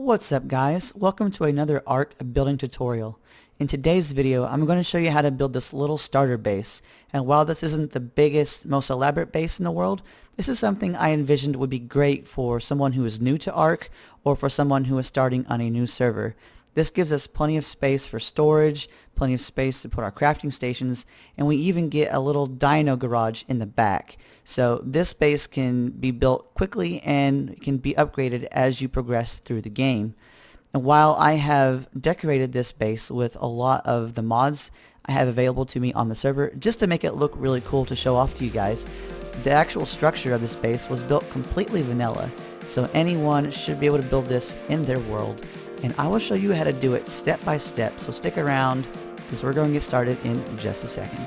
What's up guys? Welcome to another Ark building tutorial. In today's video I'm going to show you how to build this little starter base, and while this isn't the biggest, most elaborate base in the world, this is something I envisioned would be great for someone who is new to Ark or for someone who is starting on a new server. This gives us plenty of space for storage, plenty of space to put our crafting stations, and we even get a little Dino garage in the back. So this base can be built quickly and can be upgraded as you progress through the game. And while I have decorated this base with a lot of the mods I have available to me on the server just to make it look really cool to show off to you guys, the actual structure of this base was built completely vanilla. So anyone should be able to build this in their world. And I will show you how to do it step by step, so stick around because we're going to get started in just a second.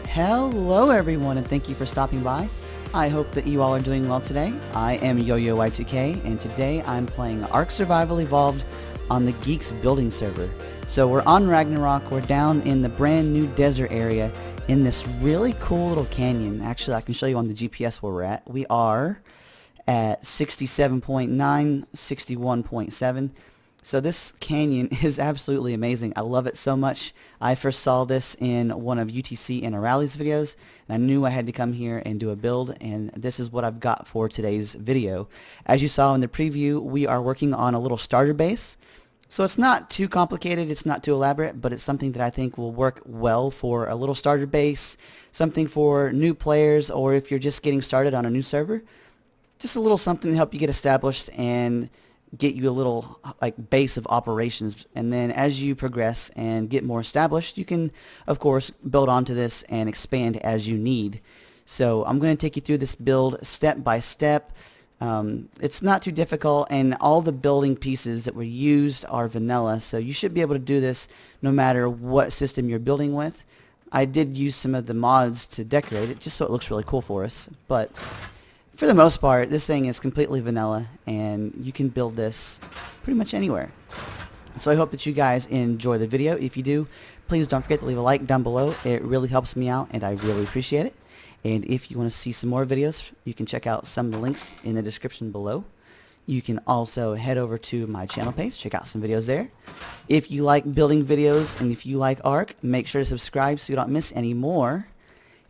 Hello everyone, and thank you for stopping by. I hope that you all are doing well today. I am YoYoY2K, and today I'm playing Ark Survival Evolved on the Geeks building server. So we're on Ragnarok, we're down in the brand new desert area in this really cool little canyon. Actually, I can show you on the GPS where we're at. We are at 67.9, 61.7. So this canyon is absolutely amazing. I love it so much. I first saw this in one of UTC and O'Reilly's videos, and I knew I had to come here and do a build, and this is what I've got for today's video. As you saw in the preview, we are working on a little starter base. So it's not too complicated, it's not too elaborate, but it's something that I think will work well for a little starter base, something for new players, or if you're just getting started on a new server. Just a little something to help you get established and get you a little base of operations, and then as you progress and get more established, you can of course build onto this and expand as you need. So I'm going to take you through this build step by step. It's not too difficult, and all the building pieces that were used are vanilla, so you should be able to do this no matter what system you're building with. I did use some of the mods to decorate it just so it looks really cool for us, but for the most part, this thing is completely vanilla, and you can build this pretty much anywhere. So I hope that you guys enjoy the video. If you do, please don't forget to leave a like down below. It really helps me out, and I really appreciate it. And if you want to see some more videos, you can check out some of the links in the description below. You can also head over to my channel page, check out some videos there. If you like building videos, and if you like Ark, make sure to subscribe so you don't miss any more.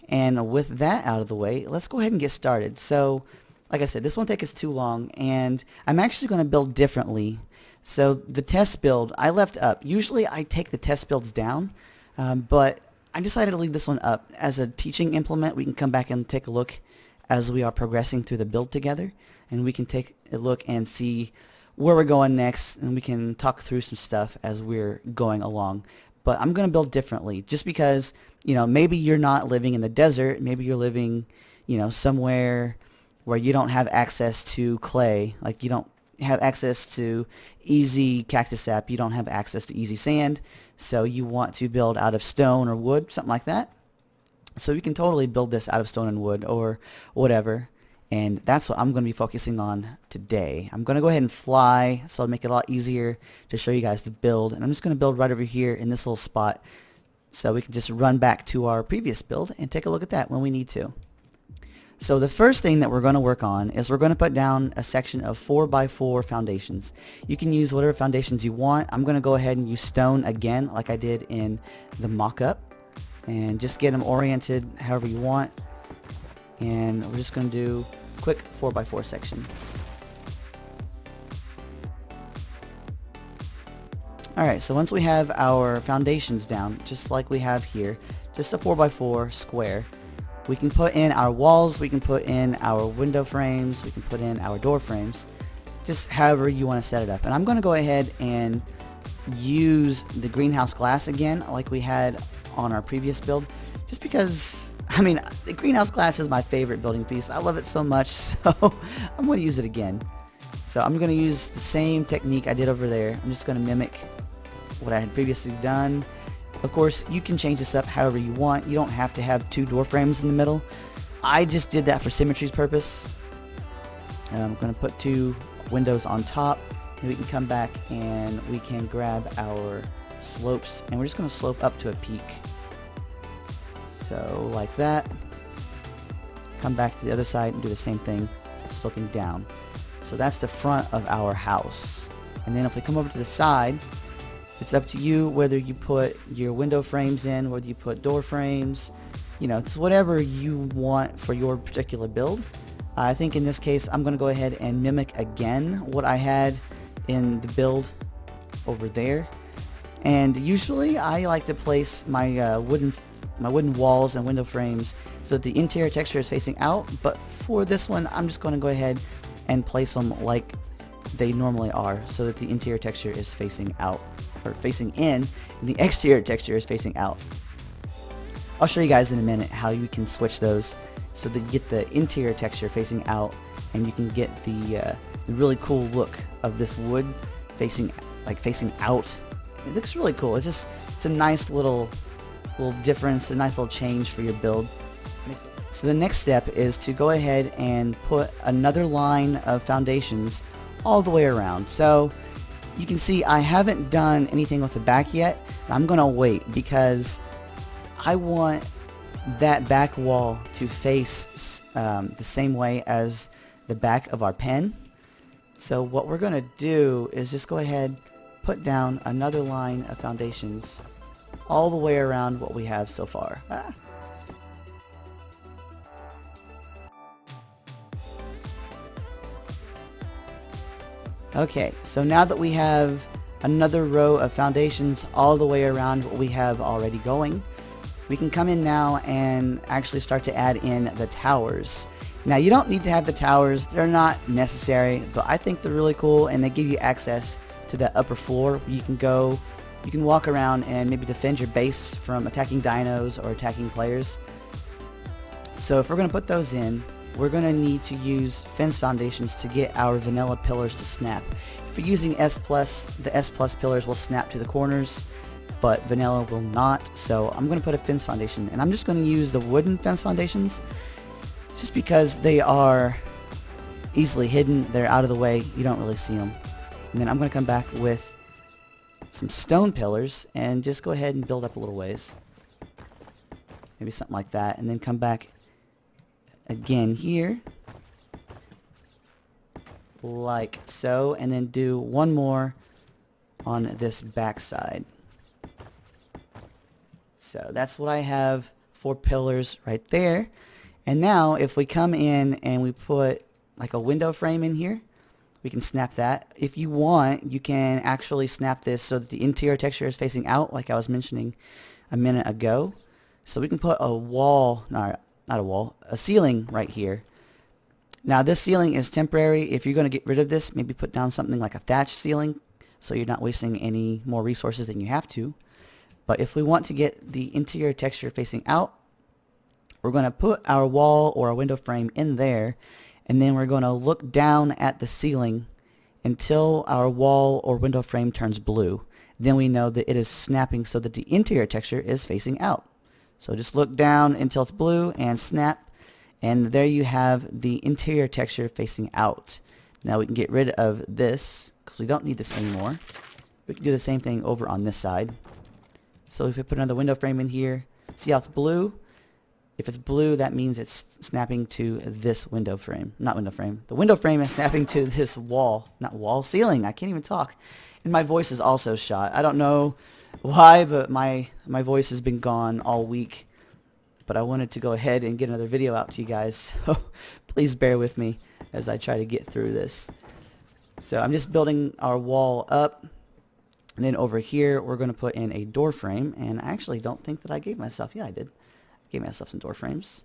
And with that out of the way, let's go ahead and get started. So, like I said, this won't take us too long, and I'm actually going to build differently. So the test build I left up. Usually I take the test builds down, but I decided to leave this one up. As a teaching implement, we can come back and take a look as we are progressing through the build together, and we can take a look and see where we're going next, and we can talk through some stuff as we're going along. But I'm going to build differently just because, you know, maybe you're not living in the desert. Maybe you're living, you know, somewhere where you don't have access to clay. Like you don't have access to easy cactus sap. You don't have access to easy sand. So you want to build out of stone or wood, something like that. So you can totally build this out of stone and wood or whatever. And that's what I'm going to be focusing on today. I'm going to go ahead and fly, so it'll make it a lot easier to show you guys the build. And I'm just going to build right over here in this little spot, so we can just run back to our previous build and take a look at that when we need to. So the first thing that we're going to work on is we're going to put down a section of 4x4 foundations. You can use whatever foundations you want. I'm going to go ahead and use stone again, like I did in the mock-up, and just get them oriented however you want. And we're just going to do a quick 4x4 section. Alright, so once we have our foundations down, just like we have here, just a 4x4 square, we can put in our walls, we can put in our window frames, we can put in our door frames, just however you want to set it up. And I'm going to go ahead and use the greenhouse glass again, like we had on our previous build, just because, I mean, the greenhouse glass is my favorite building piece. I love it so much, so I'm going to use it again. So I'm going to use the same technique I did over there. I'm just going to mimic what I had previously done. Of course, you can change this up however you want. You don't have to have two door frames in the middle. I just did that for symmetry's purpose. I'm going to put two windows on top. And we can come back and we can grab our slopes, and we're just going to slope up to a peak. So like that. Come back to the other side and do the same thing, sloping down. So that's the front of our house. And then if we come over to the side, it's up to you whether you put your window frames in, whether you put door frames. You know, it's whatever you want for your particular build. I think in this case I'm going to go ahead and mimic again what I had in the build over there. And usually I like to place my wooden walls and window frames so that the interior texture is facing out, but for this one I'm just going to go ahead and place them like they normally are so that the interior texture is facing out, or facing in, and the exterior texture is facing out. I'll show you guys in a minute how you can switch those so that you get the interior texture facing out and you can get the really cool look of this wood facing out. It looks really cool. It's a nice little difference, a nice little change for your build. So the next step is to go ahead and put another line of foundations all the way around. So you can see I haven't done anything with the back yet. I'm gonna wait because I want that back wall to face the same way as the back of our pen. So what we're gonna do is just go ahead, put down another line of foundations all the way around what we have so far. Okay, so now that we have another row of foundations all the way around what we have already going, we can come in now and actually start to add in the towers. Now you don't need to have the towers, they're not necessary, but I think they're really cool and they give you access to that upper floor. You can walk around and maybe defend your base from attacking dinos or attacking players. So if we're going to put those in, we're going to need to use fence foundations to get our vanilla pillars to snap. If you're using S+, the S+ pillars will snap to the corners, but vanilla will not. So I'm going to put a fence foundation, and I'm just going to use the wooden fence foundations just because they are easily hidden. They're out of the way. You don't really see them. And then I'm going to come back with some stone pillars and just go ahead and build up a little ways. Maybe something like that. And then come back again here like so, and then do one more on this back side. So that's what I have for pillars right there. And now if we come in and we put like a window frame in here, we can snap that. If you want, you can actually snap this so that the interior texture is facing out like I was mentioning a minute ago. So we can put a wall, not a wall, a ceiling right here. Now this ceiling is temporary. If you're going to get rid of this, maybe put down something like a thatch ceiling so you're not wasting any more resources than you have to. But if we want to get the interior texture facing out, we're going to put our wall or a window frame in there, and then we're going to look down at the ceiling until our wall or window frame turns blue. Then we know that it is snapping so that the interior texture is facing out. So just look down until it's blue and snap, and there you have the interior texture facing out. Now we can get rid of this because we don't need this anymore. We can do the same thing over on this side. So if we put another window frame in here, see how it's blue? If it's blue, that means it's snapping to this window frame. Not window frame. The window frame is snapping to this wall. Not wall, ceiling. I can't even talk. And my voice is also shot. I don't know why, but my voice has been gone all week. But I wanted to go ahead and get another video out to you guys. So please bear with me as I try to get through this. So I'm just building our wall up. And then over here, we're going to put in a door frame. And I actually don't think that I gave myself. Yeah, I did. Gave myself some door frames.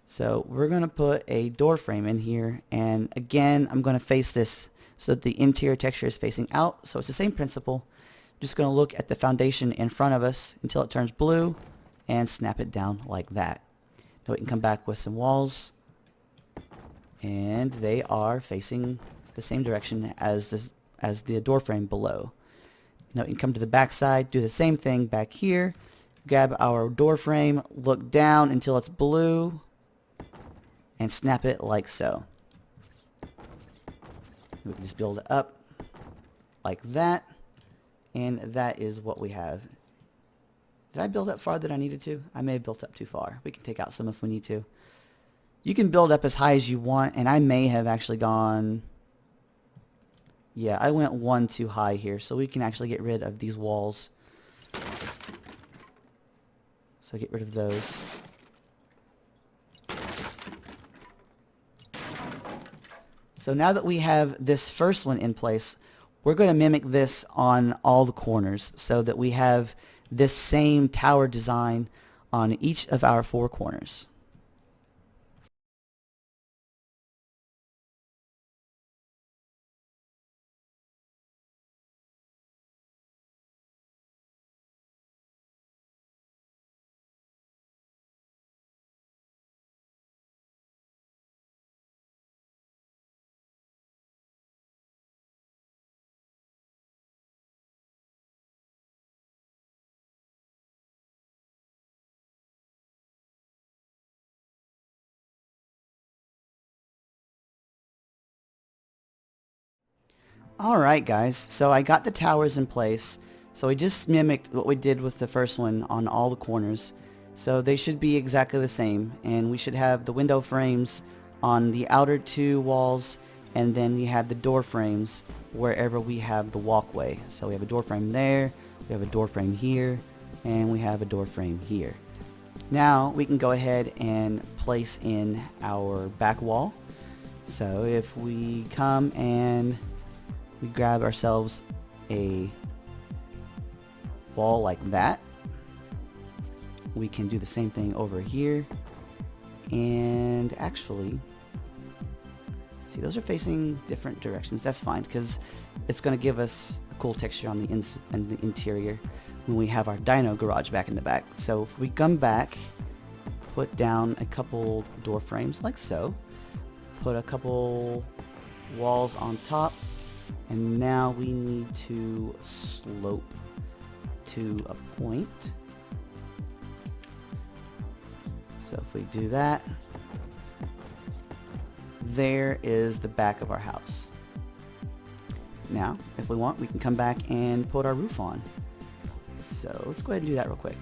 So we're going to put a door frame in here, and again I'm going to face this so that the interior texture is facing out. So it's the same principle. Just going to look at the foundation in front of us until it turns blue and snap it down like that. Now we can come back with some walls, and they are facing the same direction as the door frame below. Now we can come to the back side, do the same thing back here. Grab our door frame, look down until it's blue, and snap it like so. We can just build it up like that, and that is what we have. Did I build up farther than I needed to? I may have built up too far. We can take out some if we need to. You can build up as high as you want, and I may have actually gone... Yeah, I went one too high here, so we can actually get rid of these walls. So get rid of those. So now that we have this first one in place, we're going to mimic this on all the corners so that we have this same tower design on each of our 4 corners. Alright guys, so I got the towers in place. So we just mimicked what we did with the first one on all the corners. So they should be exactly the same, and we should have the window frames on the outer 2 walls, and then we have the door frames wherever we have the walkway. So we have a door frame there, we have a door frame here, and we have a door frame here. Now we can go ahead and place in our back wall. So if we come and we grab ourselves a wall like that, we can do the same thing over here. And actually, see, those are facing different directions. That's fine, because it's going to give us a cool texture on the interior when we have our Dino garage back in the back. So if we come back, put down a couple door frames like so, put a couple walls on top, and now we need to slope to a point. So if we do that, there is the back of our house. Now, if we want, we can come back and put our roof on. So let's go ahead and do that real quick.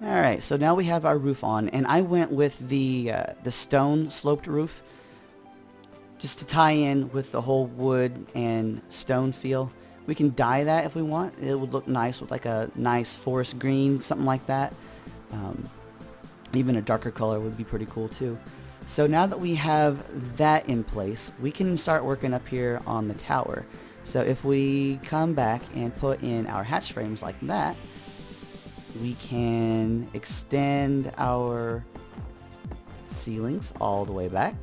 Alright, so now we have our roof on, and I went with the stone sloped roof just to tie in with the whole wood and stone feel. We can dye that if we want. It would look nice with like a nice forest green, something like that. Even a darker color would be pretty cool too. So now that we have that in place, we can start working up here on the tower. So if we come back and put in our hatch frames like that, we can extend our ceilings all the way back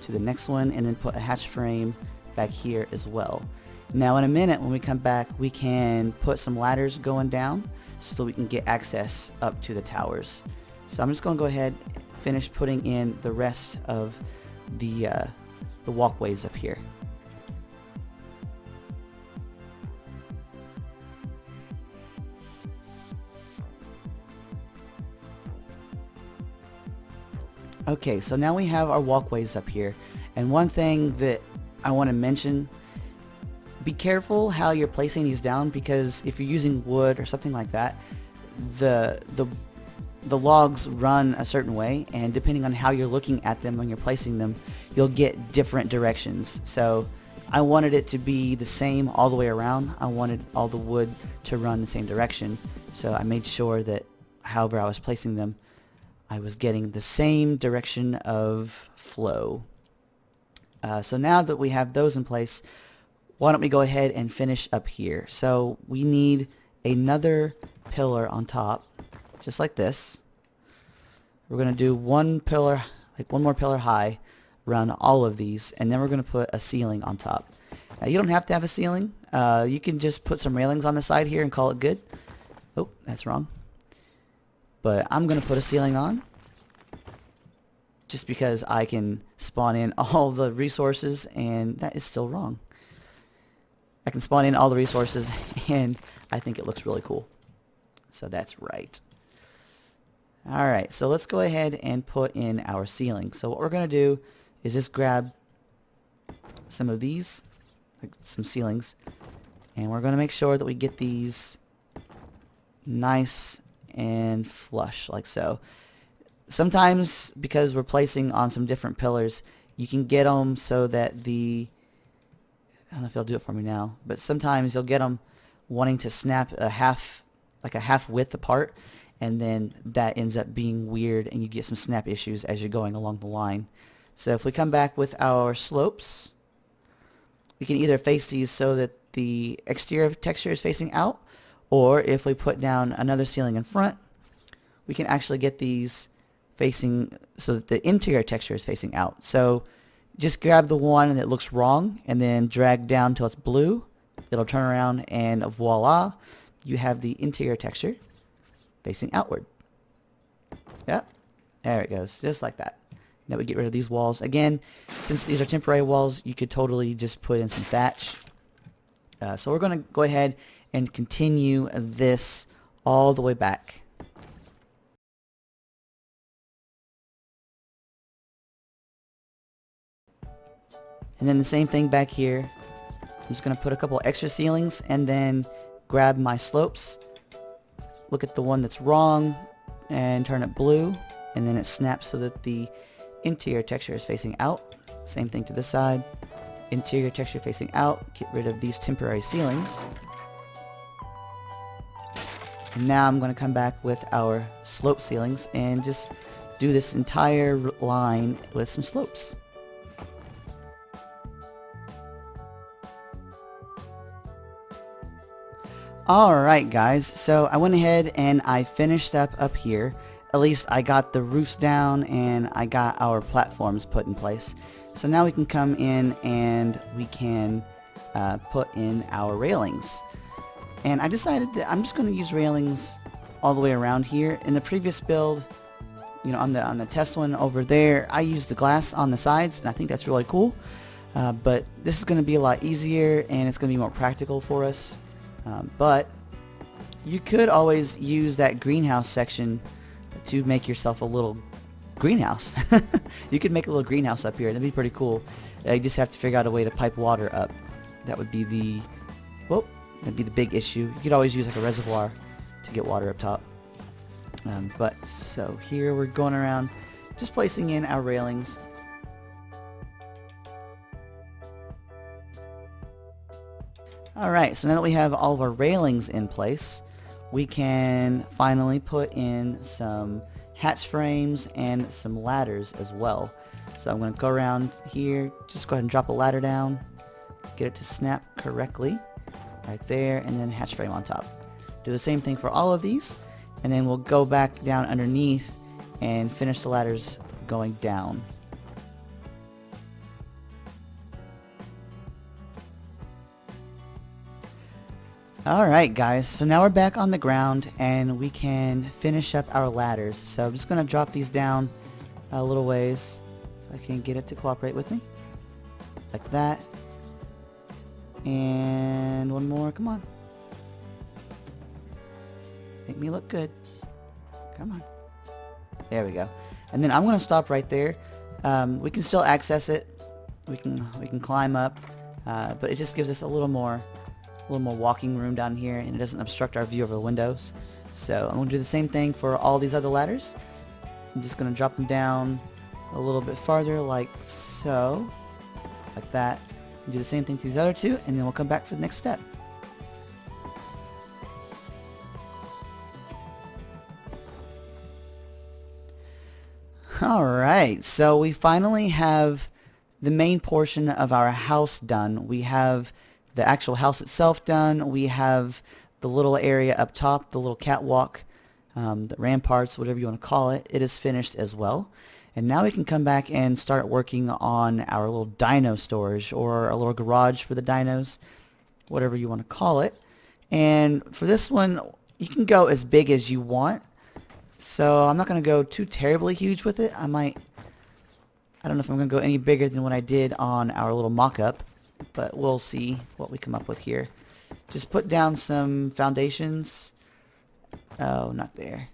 to the next one, and then put a hatch frame back here as well. Now in a minute when we come back, we can put some ladders going down so that we can get access up to the towers. So I'm just going to go ahead and finish putting in the rest of the walkways up here. Okay, so now we have our walkways up here, and one thing that I want to mention, be careful how you're placing these down, because if you're using wood or something like that, the logs run a certain way, and depending on how you're looking at them when you're placing them, you'll get different directions. So I wanted it to be the same all the way around. I wanted all the wood to run the same direction, so I made sure that however I was placing them, I was getting the same direction of flow. So now that we have those in place, why don't we go ahead and finish up here. So we need another pillar on top, just like this. We're going to do one pillar, like one more pillar high, run all of these, and then we're going to put a ceiling on top. Now you don't have to have a ceiling. You can just put some railings on the side here and call it good. Oh, that's wrong. But I'm going to put a ceiling on just because I can spawn in all the resources, and that is still wrong. I can spawn in all the resources, and I think it looks really cool. So that's right. Alright, so let's go ahead and put in our ceiling. So what we're going to do is just grab some of these, like some ceilings, and we're going to make sure that we get these nice and flush like so. Sometimes, because we're placing on some different pillars, you can get them so that I don't know if you'll do it for me now, but sometimes you'll get them wanting to snap like a half width apart, and then that ends up being weird and you get some snap issues as you're going along the line. So if we come back with our slopes, we can either face these so that the exterior texture is facing out, or if we put down another ceiling in front, we can actually get these facing so that the interior texture is facing out. So just grab the one that looks wrong and then drag down till it's blue. It'll turn around and voila, you have the interior texture facing outward. Yep, there it goes, just like that. Now we get rid of these walls. Again, since these are temporary walls, you could totally just put in some thatch. So we're going to go ahead and continue this all the way back. And then the same thing back here. I'm just going to put a couple extra ceilings and then grab my slopes. Look at the one that's wrong and turn it blue, and then it snaps so that the interior texture is facing out. Same thing to this side. Interior texture facing out. Get rid of these temporary ceilings. And now I'm going to come back with our slope ceilings and just do this entire line with some slopes. Alright guys, so I went ahead and I finished up here. At least I got the roofs down and I got our platforms put in place. So now we can come in and we can put in our railings. And I decided that I'm just going to use railings all the way around here. In the previous build, you know, on the test one over there, I used the glass on the sides, and I think that's really cool. But this is going to be a lot easier and it's going to be more practical for us. But you could always use that greenhouse section to make yourself a little greenhouse. You could make a little greenhouse up here. That'd be pretty cool. You just have to figure out a way to pipe water up. That would be that'd be the big issue. You could always use like a reservoir to get water up top. But so here we're going around just placing in our railings. Alright, so now that we have all of our railings in place, we can finally put in some hatch frames and some ladders as well. So I'm going to go around here, just go ahead and drop a ladder down, get it to snap correctly, right there, and then hatch frame on top. Do the same thing for all of these, and then we'll go back down underneath and finish the ladders going down. Alright guys, so now we're back on the ground and we can finish up our ladders. So I'm just going to drop these down a little ways if I can get it to cooperate with me. Like that. And one more, come on. Make me look good. Come on. There we go. And then I'm going to stop right there. We can still access it. We can climb up, but it just gives us a little more walking room down here, and it doesn't obstruct our view over the windows. So I'm going to do the same thing for all these other ladders. I'm just going to drop them down a little bit farther like so, like that. And do the same thing to these other two, and then we'll come back for the next step. Alright, so we finally have the main portion of our house done. We have the actual house itself done. We have the little area up top, the little catwalk, the ramparts, whatever you want to call it. It is finished as well. And now we can come back and start working on our little dino storage, or a little garage for the dinos, whatever you want to call it. And for this one, you can go as big as you want. So I'm not going to go too terribly huge with it. I don't know if I'm going to go any bigger than what I did on our little mock-up, but we'll see what we come up with here. Just put down some foundations Oh, not there.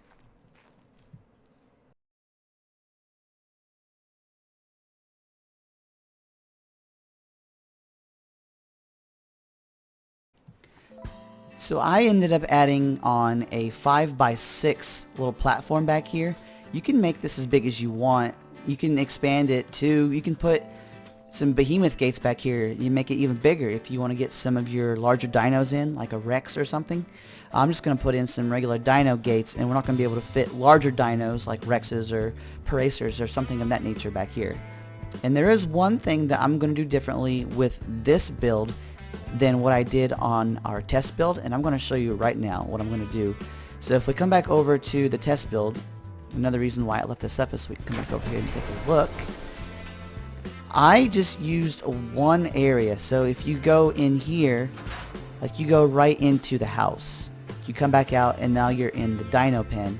So I ended up adding on a 5x6 little platform back here. You can make this as big as you want. You can expand it too. You can put some behemoth gates back here. You make it even bigger if you want to get some of your larger dinos in, like a Rex or something. I'm just going to put in some regular dino gates, and we're not going to be able to fit larger dinos like Rexes or Paracers or something of that nature back here. And there is one thing that I'm going to do differently with this build than what I did on our test build, and I'm going to show you right now what I'm going to do. So if we come back over to the test build, another reason why I left this up is so we can come back over here and take a look. I just used one area. So if you go in here, like you go right into the house, you come back out and now you're in the dino pen.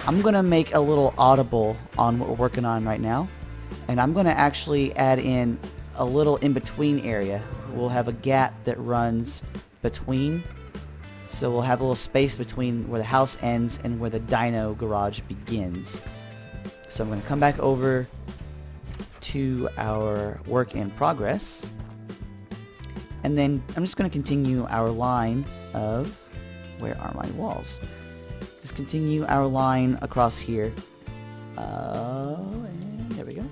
I'm going to make a little audible on what we're working on right now, and I'm going to actually add in a little in-between area. We'll have a gap that runs between, so we'll have a little space between where the house ends and where the dino garage begins. So I'm going to come back over to our work in progress, and then I'm just going to continue our line of, where are my walls? Just continue our line across here. And there we go.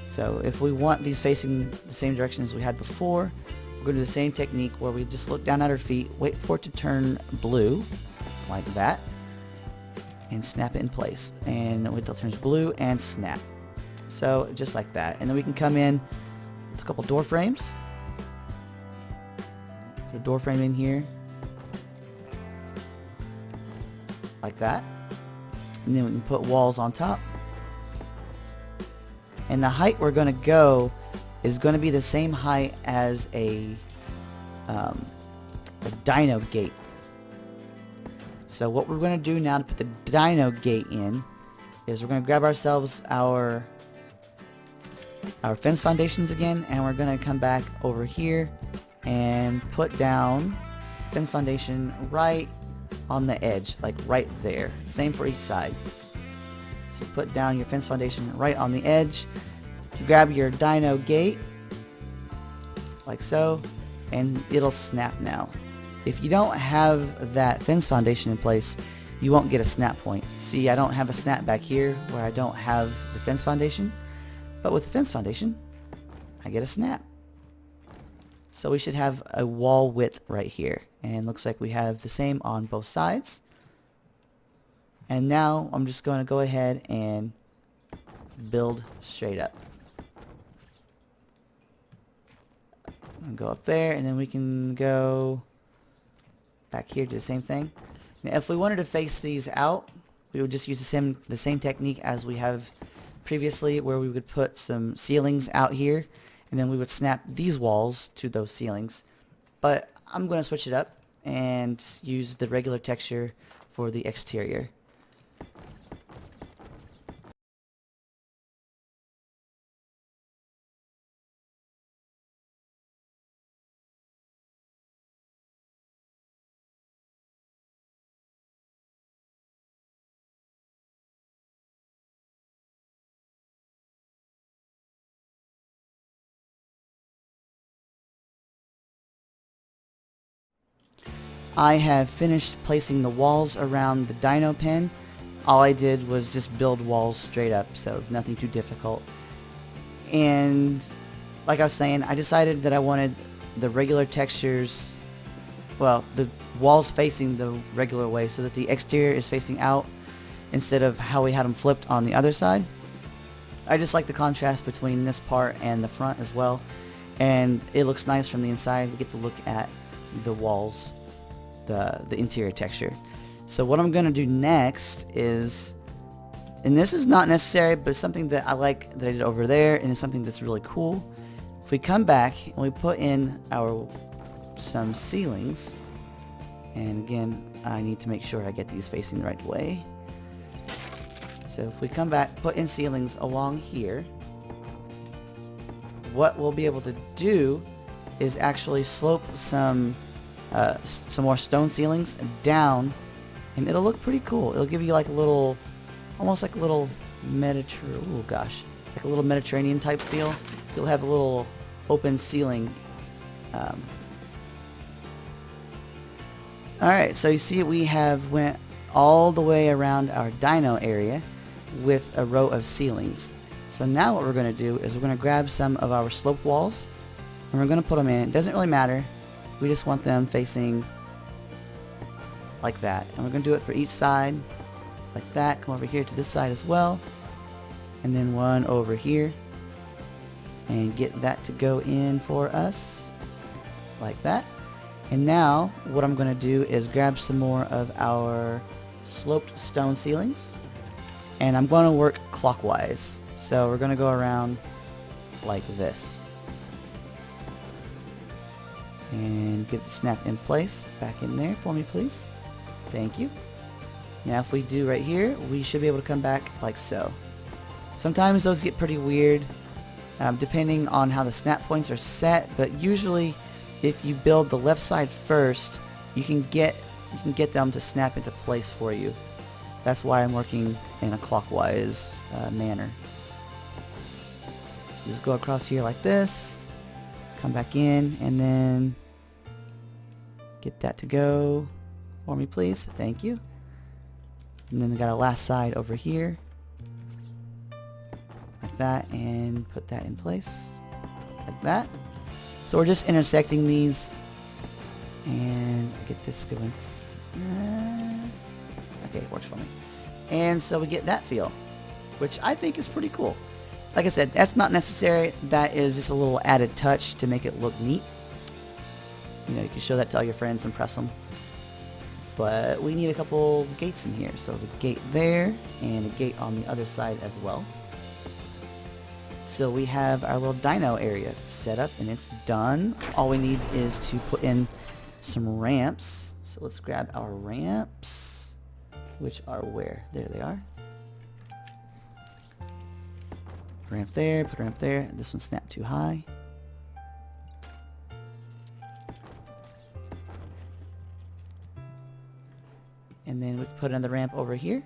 So if we want these facing the same direction as we had before, we're going to do the same technique where we just look down at our feet, wait for it to turn blue, like that, and snap it in place. And wait till it turns blue and snap. So just like that. And then we can come in with a couple door frames. Put a door frame in here, like that. And then we can put walls on top. And the height we're going to go is going to be the same height as a dino gate. So what we're going to do now to put the dino gate in is we're going to grab ourselves our fence foundations again, and we're going to come back over here and put down fence foundation right on the edge, like right there. Same for each side. So put down your fence foundation right on the edge, grab your dino gate, like so, and it'll snap now. If you don't have that fence foundation in place, you won't get a snap point. See, I don't have a snap back here where I don't have the fence foundation, but with the fence foundation, I get a snap. So we should have a wall width right here, and looks like we have the same on both sides. And now I'm just going to go ahead and build straight up. I'm going to go up there, and then we can go back here, do the same thing. Now, if we wanted to face these out, we would just use the same technique as we have previously, where we would put some ceilings out here, and then we would snap these walls to those ceilings. But I'm going to switch it up and use the regular texture for the exterior. I have finished placing the walls around the dino pen. All I did was just build walls straight up, so nothing too difficult. And like I was saying, I decided that I wanted the regular textures, well, the walls facing the regular way so that the exterior is facing out instead of how we had them flipped on the other side. I just like the contrast between this part and the front as well, and it looks nice from the inside. We get to look at the walls, the interior texture. So what I'm going to do next is, and this is not necessary, but it's something that I like that I did over there, and it's something that's really cool. If we come back and we put in some ceilings, and again, I need to make sure I get these facing the right way. So if we come back, put in ceilings along here, what we'll be able to do is actually slope some some more stone ceilings down, and it'll look pretty cool. It'll give you like a little, almost like a little oh gosh, like a little Mediterranean type feel. You'll have a little open ceiling. Alright, so you see we have went all the way around our dino area with a row of ceilings. So now what we're going to do is we're going to grab some of our slope walls and we're going to put them in. It doesn't really matter. We just want them facing like that. And we're going to do it for each side like that. Come over here to this side as well. And then one over here. And get that to go in for us like that. And now what I'm going to do is grab some more of our sloped stone ceilings. And I'm going to work clockwise. So we're going to go around like this. And get the snap in place. Back in there for me, please. Thank you. Now if we do right here, we should be able to come back like so. Sometimes those get pretty weird, depending on how the snap points are set, but usually if you build the left side first, you can get them to snap into place for you. That's why I'm working in a clockwise manner. So just go across here like this, come back in, and then get that to go for me, please. Thank you. And then we got our last side over here, like that, and put that in place, like that. So we're just intersecting these, and get this going. Okay, it works for me. And so we get that feel, which I think is pretty cool. Like I said, that's not necessary. That is just a little added touch to make it look neat. You know, you can show that to all your friends, impress them. But we need a couple gates in here. So the gate there, and a gate on the other side as well. So we have our little dino area set up, and it's done. All we need is to put in some ramps. So let's grab our ramps, which are where? There they are. Ramp there, put a ramp there. This one snapped too high. And then we can put another ramp over here,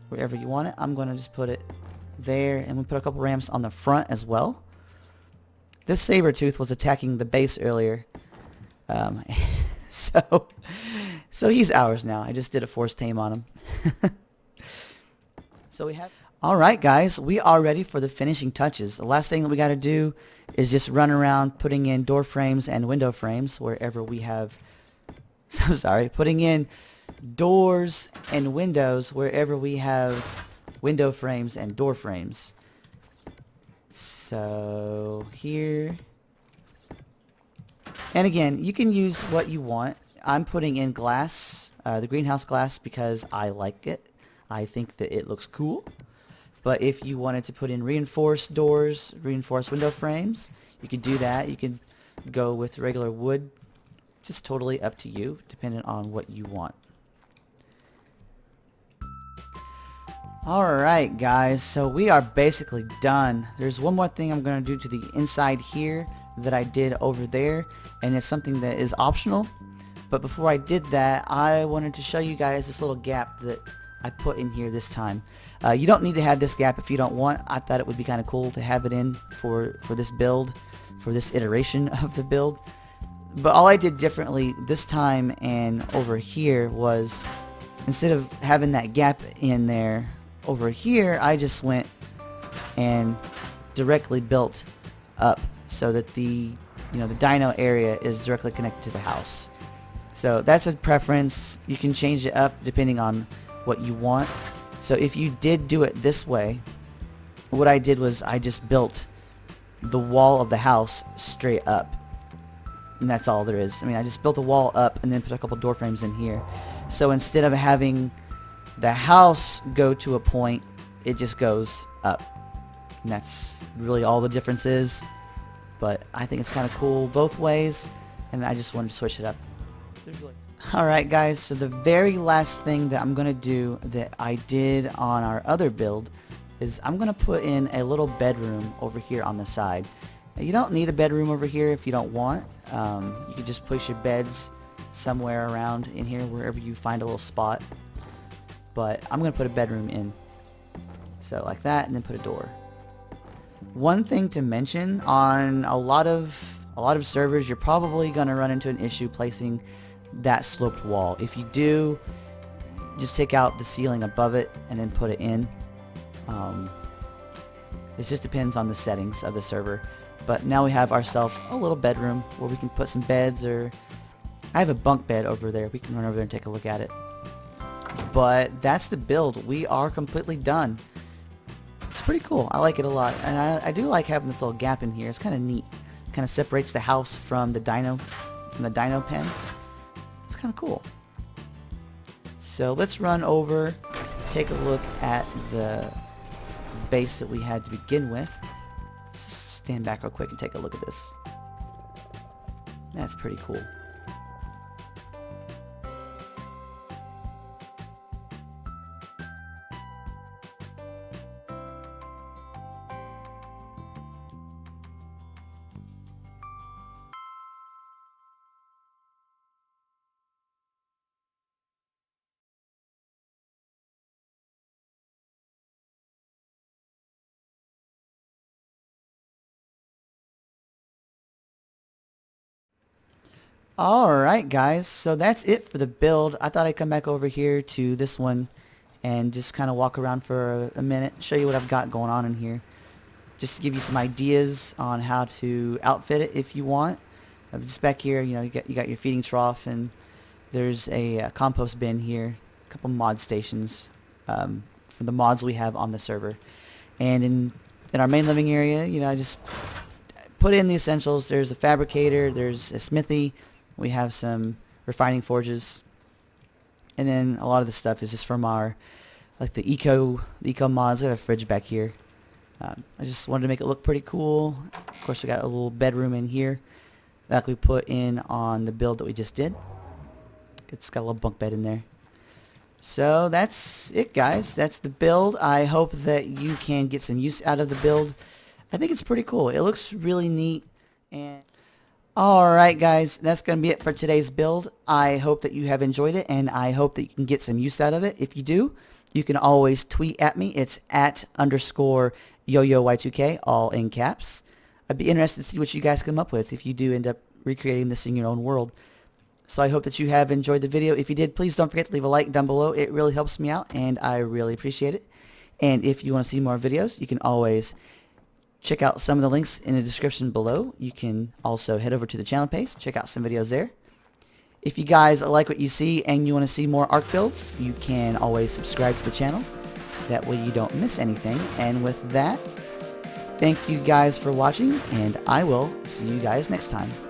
wherever you want it. I'm going to just put it there, and we'll put a couple ramps on the front as well. This saber-tooth was attacking the base earlier. So he's ours now. I just did a force tame on him. So we have... Alright guys, we are ready for the finishing touches. The last thing that we got to do is just run around putting in door frames and window frames wherever we have... I'm sorry, putting in doors and windows wherever we have window frames and door frames. So here, and again, you can use what you want. I'm putting in glass, the greenhouse glass, because I like it. I think that it looks cool. But if you wanted to put in reinforced doors, reinforced window frames, you could do that. You could go with regular wood. Just totally up to you, depending on what you want. Alright guys, so we are basically done. There's one more thing I'm going to do to the inside here that I did over there, and it's something that is optional. But before I did that, I wanted to show you guys this little gap that I put in here this time. You don't need to have this gap if you don't want. I thought it would be kind of cool to have it in for this build, for this iteration of the build. But all I did differently this time and over here was, instead of having that gap in there, over here I just went and directly built up so that the dino area is directly connected to the house. So that's a preference. You can change it up depending on what you want. So if you did do it this way, what I did was I just built the wall of the house straight up. And that's all there is. I mean, I just built a wall up and then put a couple door frames in here. So instead of having the house go to a point, it just goes up. And that's really all the difference is. But I think it's kind of cool both ways, and I just wanted to switch it up. Alright guys, so the very last thing that I'm going to do that I did on our other build is I'm going to put in a little bedroom over here on the side. Now, you don't need a bedroom over here if you don't want. You can just push your beds somewhere around in here, wherever you find a little spot. But I'm going to put a bedroom in. So like that, and then put a door. One thing to mention, on a lot of servers, you're probably going to run into an issue placing that sloped wall. If you do, just take out the ceiling above it and then put it in. It just depends on the settings of the server. But now we have ourselves a little bedroom where we can put some beds, or I have a bunk bed over there. We can run over there and take a look at it. But that's the build. We are completely done. It's pretty cool. I like it a lot. And I do like having this little gap in here. It's kind of neat. Kind of separates the house from the dino pen. It's kind of cool. So let's run over, take a look at the base that we had to begin with. Let's stand back real quick and take a look at this. That's pretty cool. Alright guys, so that's it for the build. I thought I'd come back over here to this one and just kind of walk around for a minute, show you what I've got going on in here. Just to give you some ideas on how to outfit it if you want. Just back here, you know, you got your feeding trough, and there's a compost bin here, a couple mod stations for the mods we have on the server. And in our main living area, you know, I just put in the essentials. There's a fabricator, there's a smithy, we have some refining forges, and then a lot of the stuff is just from our, like the eco mods. I have a fridge back here. I just wanted to make it look pretty cool. Of course, we got a little bedroom in here that we put in on the build that we just did. It's got a little bunk bed in there. So that's it, guys. That's the build. I hope that you can get some use out of the build. I think it's pretty cool. It looks really neat. And alright guys, that's going to be it for today's build. I hope that you have enjoyed it, and I hope that you can get some use out of it. If you do, you can always tweet at me. It's @_YoYoY2K, all in caps. I'd be interested to see what you guys come up with if you do end up recreating this in your own world. So I hope that you have enjoyed the video. If you did, please don't forget to leave a like down below. It really helps me out, and I really appreciate it. And if you want to see more videos, you can always check out some of the links in the description below. You can also head over to the channel page, check out some videos there. If you guys like what you see and you want to see more ARK builds, you can always subscribe to the channel. That way you don't miss anything. And with that, thank you guys for watching, and I will see you guys next time.